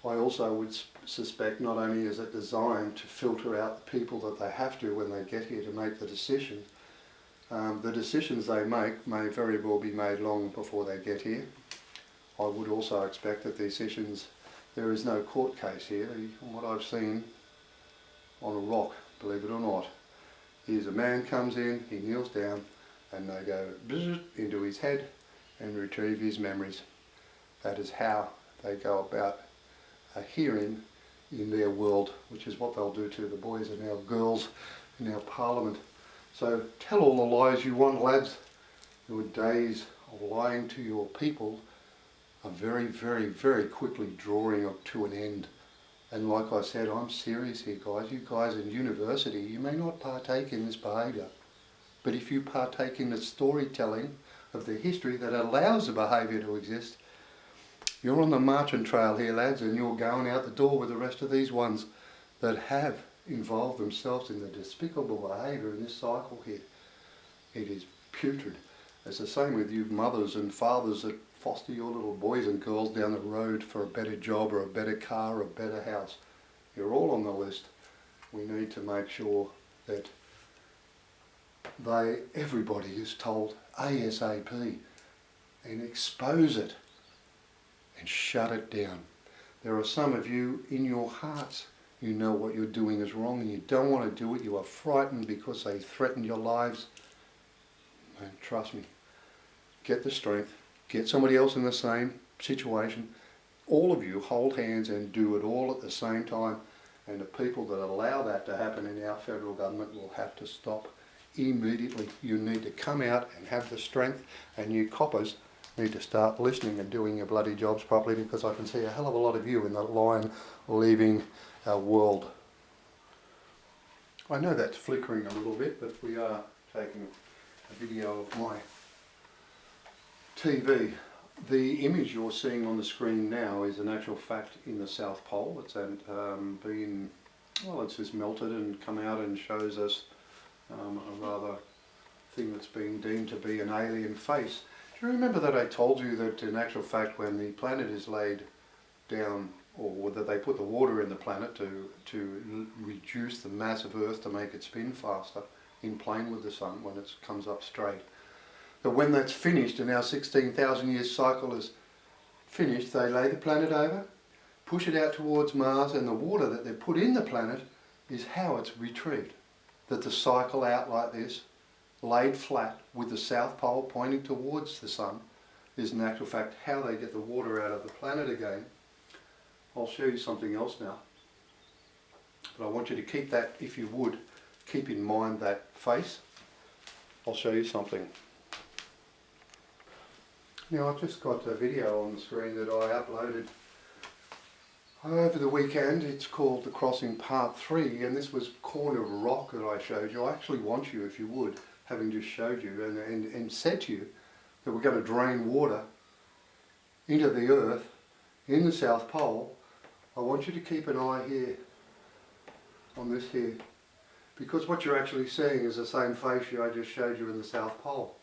I also would suspect not only is it designed to filter out the people that they have to when they get here to make the decision, the decisions they make may very well be made long before they get here. I would also expect that the decisions, there is no court case here. What I've seen on a rock, believe it or not, is a man comes in, he kneels down, and they go into his head and retrieve his memories. That is how they go about a hearing in their world, which is what they'll do to the boys and our girls in our parliament. So tell all the lies you want, lads. Your days of lying to your people are very, very, very quickly drawing to an end. And like I said, I'm serious here, guys. You guys in university, you may not partake in this behaviour, but if you partake in the storytelling of the history that allows the behaviour to exist, you're on the marching trail here, lads, and you're going out the door with the rest of these ones that have involved themselves in the despicable behaviour in this cycle here. It is putrid. It's the same with you mothers and fathers that foster your little boys and girls down the road for a better job or a better car or a better house. You're all on the list. We need to make sure that everybody is told ASAP and expose it and shut it down. There are some of you in your hearts, you know what you're doing is wrong and you don't want to do it. You are frightened because they threaten your lives. And trust me, get the strength, get somebody else in the same situation. All of you hold hands and do it all at the same time, and the people that allow that to happen in our federal government will have to stop immediately. You need to come out and have the strength, and you coppers need to start listening and doing your bloody jobs properly, because I can see a hell of a lot of you in that line leaving our world. I know that's flickering a little bit, but we are taking a video of my TV. The image you're seeing on the screen now is an actual fact in the South Pole. It's been, well, it's just melted and come out and shows us a rather thing that's being deemed to be an alien face. Do you remember that I told you that in actual fact when the planet is laid down, or that they put the water in the planet to reduce the mass of Earth to make it spin faster in plane with the sun when it comes up straight, that when that's finished and our 16,000 year cycle is finished, they lay the planet over, push it out towards Mars, and the water that they put in the planet is how it's retrieved. That the cycle out like this, laid flat with the South Pole pointing towards the sun, is in actual fact how they get the water out of the planet again. I'll show you something else now, but I want you to keep that, if you would, keep in mind that face. I'll show you something. Now I've just got a video on the screen that I uploaded over the weekend. It's called The Crossing Part 3, and this was corner of rock that I showed you. I actually want you, if you would, having just showed you and said to you that we're going to drain water into the earth in the South Pole, I want you to keep an eye here on this here, because what you're actually seeing is the same face I just showed you in the South Pole.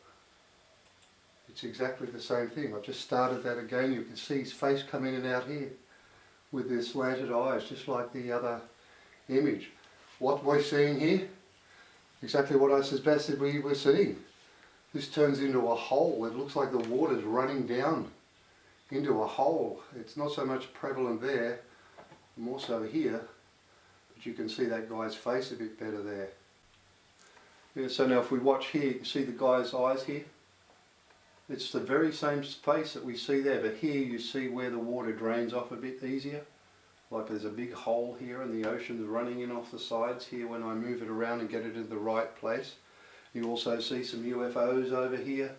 It's exactly the same thing. I've just started that again. You can see his face come in and out here with his slanted eyes, just like the other image. What we're seeing here, exactly what I suggested we were seeing. This turns into a hole. It looks like the water's running down into a hole. It's not so much prevalent there, more so here, but you can see that guy's face a bit better there. Yeah, so now if we watch here, you can see the guy's eyes here. It's the very same face that we see there, but here you see where the water drains off a bit easier. Like there's a big hole here and the ocean's running in off the sides here when I move it around and get it in the right place. You also see some UFOs over here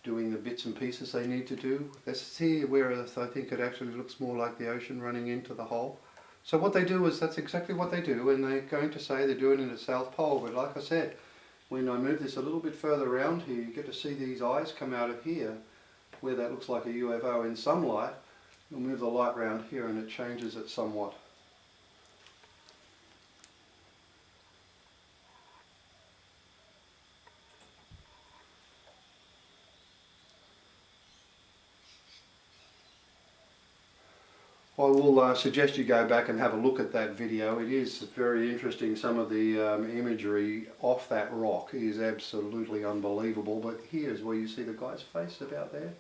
doing the bits and pieces they need to do. That's here where I think it actually looks more like the ocean running into the hole. So what they do is, that's exactly what they do, and they're going to say they're doing it in the South Pole, but like I said, when I move this a little bit further around here, you get to see these eyes come out of here, where that looks like a UFO in some light. You'll move the light around here and it changes it somewhat. I will suggest you go back and have a look at that video. It is very interesting. Some of the imagery off that rock is absolutely unbelievable. But here's where you see the guy's face about there.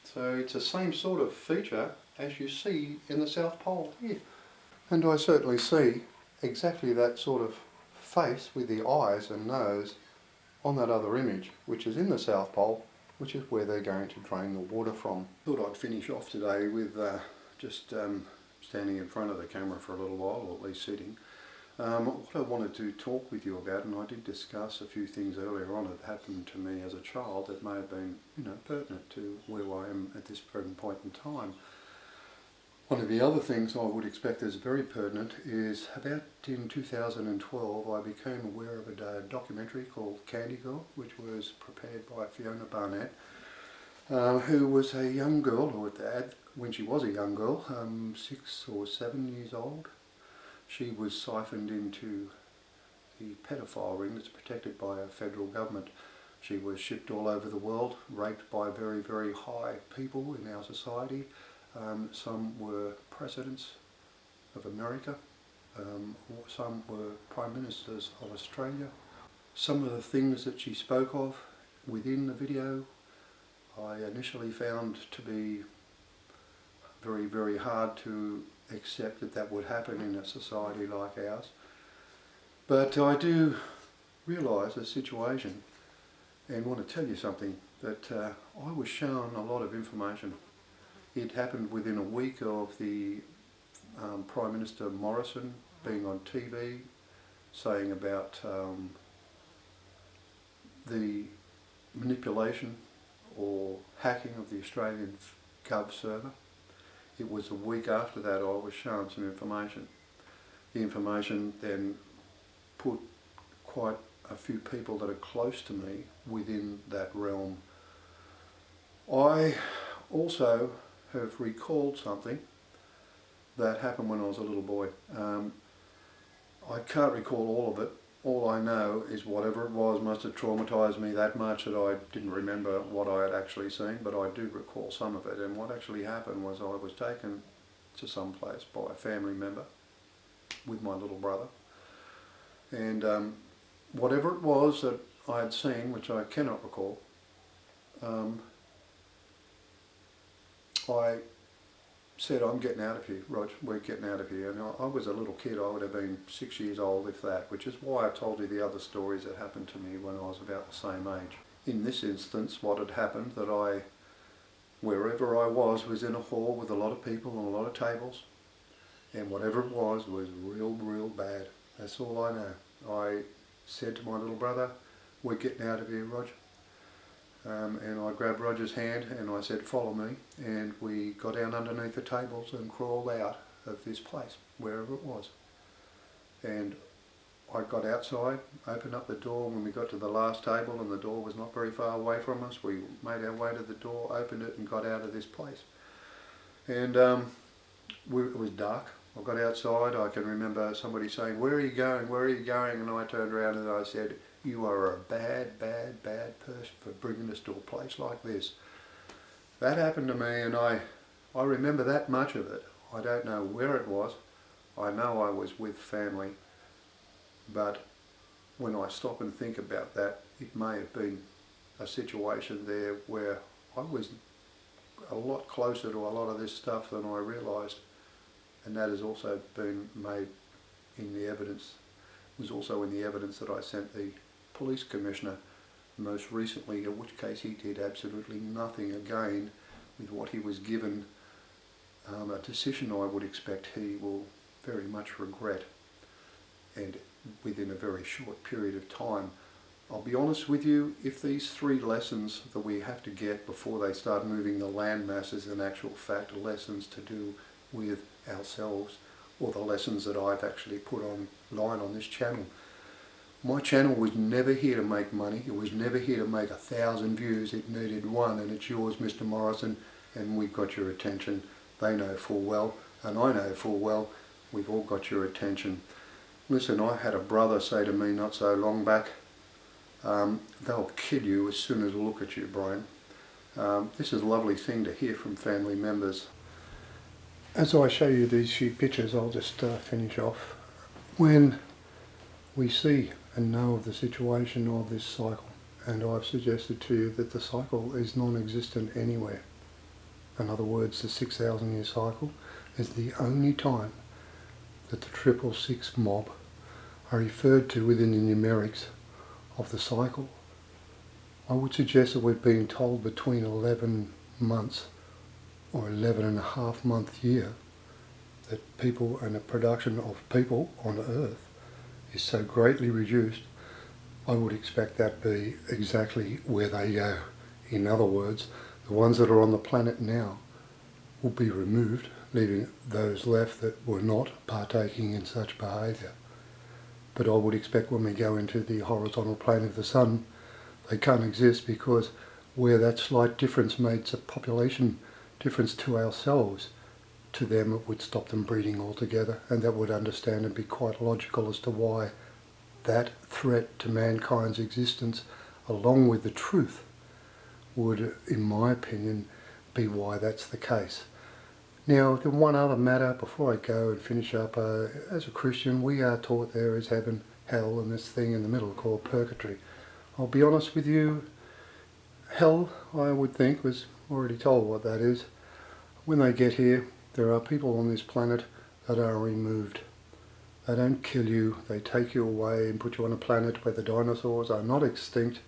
So it's the same sort of feature as you see in the South Pole here. And I certainly see exactly that sort of face with the eyes and nose on that other image, which is in the South Pole, which is where they're going to drain the water from. Thought I'd finish off today with just standing in front of the camera for a little while, or at least sitting. What I wanted to talk with you about, and I did discuss a few things earlier on that happened to me as a child that may have been, pertinent to where I am at this present point in time. One of the other things I would expect is very pertinent is about in 2012 I became aware of a documentary called Candy Girl, which was prepared by Fiona Barnett, who was a young girl, or when she was a young girl, 6 or 7 years old. She was siphoned into the pedophile ring that's protected by a federal government. She was shipped all over the world, raped by very, very high people in our society. Some were presidents of America, some were prime ministers of Australia. Some of the things that she spoke of within the video I initially found to be very, very hard to accept that would happen in a society like ours. But I do realise the situation and want to tell you something, that I was shown a lot of information. It happened within a week of the Prime Minister Morrison being on TV saying about the manipulation or hacking of the Australian Gov server. It was a week after that I was shown some information. The information then put quite a few people that are close to me within that realm. I also have recalled something that happened when I was a little boy. I can't recall all of it. All I know is whatever it was must have traumatised me that much that I didn't remember what I had actually seen, but I do recall some of it. And what actually happened was I was taken to some place by a family member with my little brother. And whatever it was that I had seen, which I cannot recall, I said, I'm getting out of here, Rog, we're getting out of here. And I was a little kid, I would have been 6 years old if that, which is why I told you the other stories that happened to me when I was about the same age. In this instance, what had happened, that wherever I was in a hall with a lot of people and a lot of tables, and whatever it was real, real bad. That's all I know. I said to my little brother, we're getting out of here, Rog. And I grabbed Roger's hand and I said, follow me, and we got down underneath the tables and crawled out of this place, wherever it was. And I got outside, opened up the door. When we got to the last table and the door was not very far away from us, we made our way to the door, opened it and got out of this place. And it was dark. I got outside. I can remember somebody saying, where are you going, where are you going? And I turned around and I said, you are a bad, bad, bad person for bringing us to a place like this. That happened to me, and I remember that much of it. I don't know where it was. I know I was with family, but when I stop and think about that, it may have been a situation there where I was a lot closer to a lot of this stuff than I realised, and that has also been made in the evidence. It was also in the evidence that I sent the police commissioner most recently, in which case he did absolutely nothing again with what he was given, a decision I would expect he will very much regret, and within a very short period of time. I'll be honest with you, if these 3 lessons that we have to get before they start moving the land masses, in actual fact lessons to do with ourselves, or the lessons that I've actually put online on this channel. My channel was never here to make money. It was never here to make 1,000 views. It needed 1, and it's yours, Mr. Morrison, and we've got your attention. They know full well, and I know full well, we've all got your attention. Listen, I had a brother say to me not so long back, they'll kill you as soon as they look at you, Brian. This is a lovely thing to hear from family members. As I show you these few pictures, I'll just finish off. When we see and know of the situation of this cycle, and I've suggested to you that the cycle is non-existent anywhere. In other words, the 6,000 year cycle is the only time that the 666 mob are referred to within the numerics of the cycle. I would suggest that we've been told between 11 months or 11 and a half month year that people and the production of people on Earth is so greatly reduced. I would expect that be exactly where they go. In other words, the ones that are on the planet now will be removed, leaving those left that were not partaking in such behaviour. But I would expect when we go into the horizontal plane of the sun, they can't exist, because where that slight difference makes a population difference to ourselves, to them it would stop them breeding altogether, and that would understand and be quite logical as to why that threat to mankind's existence, along with the truth, would, in my opinion, be why that's the case. Now, the one other matter before I go and finish up, as a Christian, we are taught there is heaven, hell, and this thing in the middle called purgatory. I'll be honest with you, hell, I would think, was already told what that is. When they get here, there are people on this planet that are removed. They don't kill you, they take you away and put you on a planet where the dinosaurs are not extinct,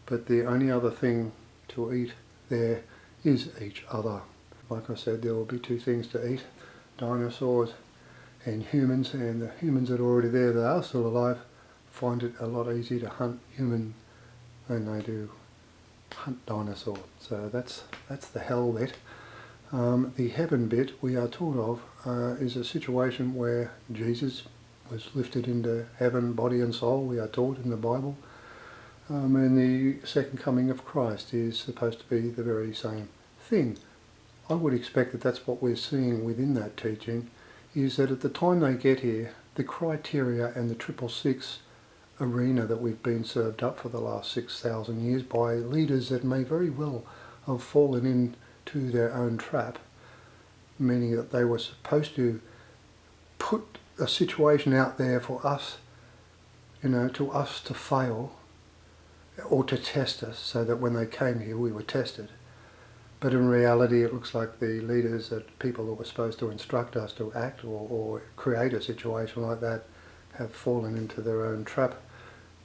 but the only other thing to eat there is each other. Like I said, there will be two things to eat, dinosaurs and the humans that are already there that are still alive find it a lot easier to hunt human than they do hunt dinosaur. So that's the hell bit. The heaven bit we are taught of is a situation where Jesus was lifted into heaven, body and soul, we are taught in the Bible. And the second coming of Christ is supposed to be the very same thing. I would expect that that's what we're seeing within that teaching, is that at the time they get here, the criteria and the 666 arena that we've been served up for the last 6,000 years by leaders that may very well have fallen into their own trap, meaning that they were supposed to put a situation out there for us, to us to fail or to test us, so that when they came here we were tested. But in reality it looks like the leaders, that people that were supposed to instruct us to act or create a situation like that, have fallen into their own trap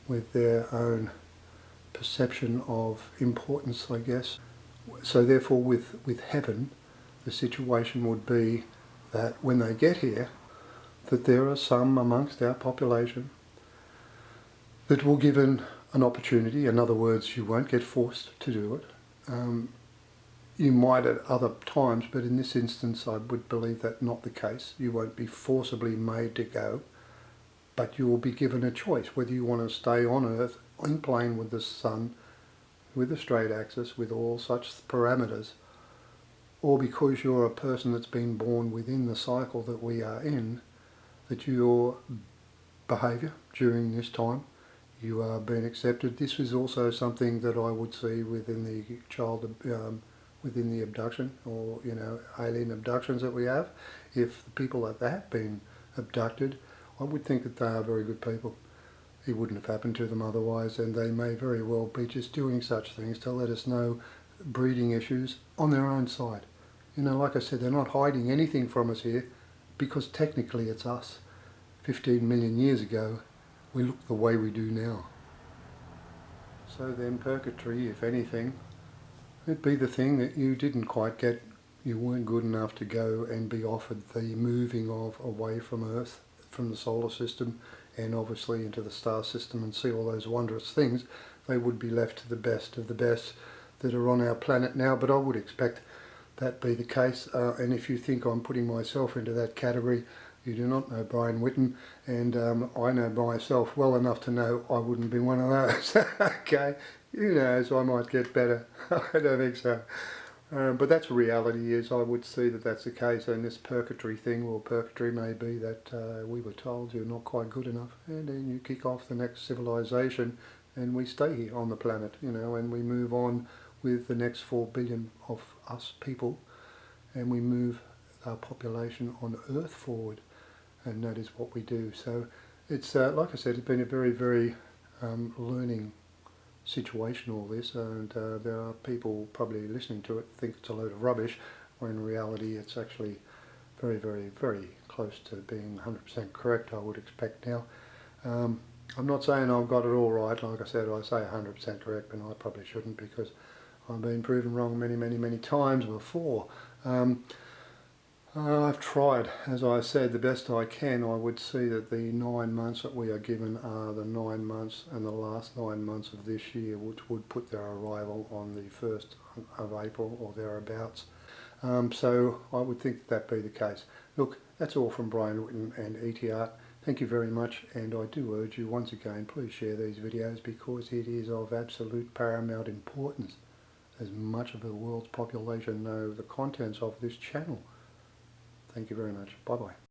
with their own perception of importance, I guess. So therefore with heaven, the situation would be that when they get here, that there are some amongst our population that will given an opportunity. In other words, you won't get forced to do it. You might at other times, but in this instance I would believe that not the case. You won't be forcibly made to go, but you will be given a choice whether you want to stay on Earth in plane with the sun, with a straight axis, with all such parameters, or because you're a person that's been born within the cycle that we are in, that your behaviour during this time, you are being accepted. This is also something that I would see within the within the abduction, or alien abductions that we have. If the people that have been abducted, I would think that they are very good people. It wouldn't have happened to them otherwise, and they may very well be just doing such things to let us know breeding issues on their own side. Like I said, they're not hiding anything from us here, because technically it's us. 15 million years ago, we looked the way we do now. So then purgatory, if anything, it'd be the thing that you didn't quite get. You weren't good enough to go and be offered the moving of away from Earth, from the solar system, and obviously into the star system, and see all those wondrous things. They would be left to the best of the best that are on our planet now, but I would expect that be the case. And if you think I'm putting myself into that category, you do not know Brian Whitten, and I know myself well enough to know I wouldn't be one of those. Okay, so I might get better. I don't think so. But that's reality, is I would see that that's the case. And this purgatory thing, well, purgatory may be that we were told you're not quite good enough, and then you kick off the next civilization, and we stay here on the planet, and we move on with the next 4 billion of us people, and we move population on Earth forward, and that is what we do. So it's like I said, it's been a very, very learning situation, all this, and there are people probably listening to it think it's a load of rubbish, when in reality it's actually very, very, very close to being 100% correct, I would expect now. I'm not saying I've got it all right. Like I said, I say 100% correct, but I probably shouldn't, because I've been proven wrong many, many, many times before. I've tried, as I said, the best I can. I would see that the 9 months that we are given are the 9 months and the last 9 months of this year, which would put their arrival on the 1st of April or thereabouts. So I would think that be the case. Look, that's all from Brian Whitten and ETR. Thank you very much, and I do urge you once again, please share these videos, because it is of absolute paramount importance, as much of the world's population know the contents of this channel. Thank you very much. Bye bye.